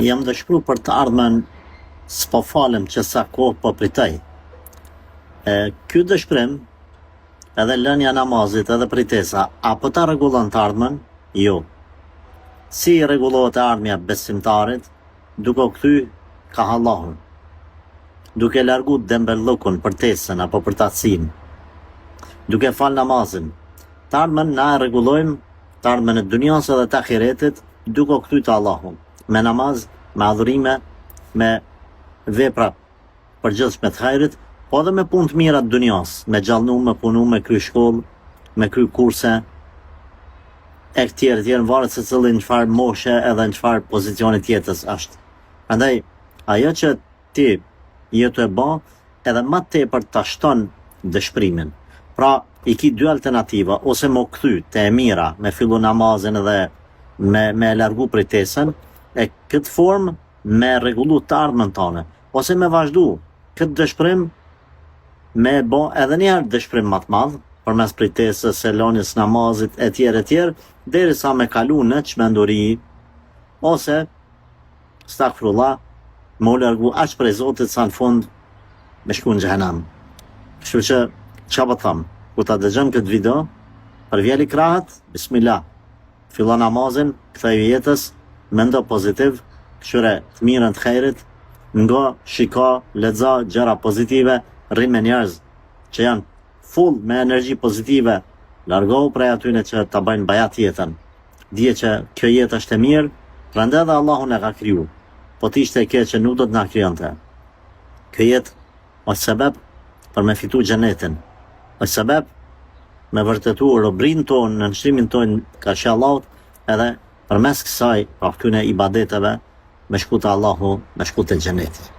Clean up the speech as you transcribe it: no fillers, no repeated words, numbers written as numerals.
Jam dëshpëruar për të ardhmen, s'po falem që sa kohë po pritoj. Ky dëshpërim, edhe lënia namazit, edhe pritesa, apo ta rregullon të ardhmen? Jo. Si rregullohet e ardhmja besimtarit? Duke u kthy ka Allahun. Duke largu dembellukun, përtesën apo përtatësinë. Duke fal namazin. Të ardhmen na e rregullojmë, të ardhmen e dunjas edhe të ahiretit, duke u kthy te Allahu. Me namaz, me adhurime, me vepra përgjithshme të hajrit, po edhe me punë të mira të dunjas, me gjallnu, me punu, me kry shkollë, me kry kurse, e tjerë varet se cili në çfarë moshe edhe në çfarë pozicioni tjetës është. Andaj, ajo që ti jetu e ba, edhe ma tepër ta shton dëshpërimin. Pra, i ki dy alternativa, ose më kthy te e mira, me fillu namazin edhe me largu pritesën, e këtë formë me rregullu të ardhmen tone, ose me vazhdu këtë dëshpërim me bo edhe njerë dëshpërim më të madh, përmes pritesës, selonjes namazit, e tjerë, derisa me kalu në çmenduri, ose, stakfirullah, me u largu aq prej Zotit sa në fund me shku në xhehenam. Kështu që, çfarë po them, kur ta dëgjon këtë video, përvjeli krahët, bismillah, fillo namazin, kthej jetës, mendo pozitiv, këshire të mirën të hajrit, nga shiko, lexo gjëra pozitive, rri me njerëz që janë full me energji pozitive, largohu prej atyne që ta bëjnë bajat jetën. Dije që kjo jetë është e mirë, prandaj edhe Allahun e ka kriju. Po t'ishte e keq që nuk do të na krijonte. Kjo jetë është sebeb për me fitu xhenetin. Është sebeb me vërtetu robrinë tonë, në nështrimin tonë ka shi Allahut, edhe përmes kësaj, pra këtyne ibadeteve, me shku te Allahu, me shku te xheneti.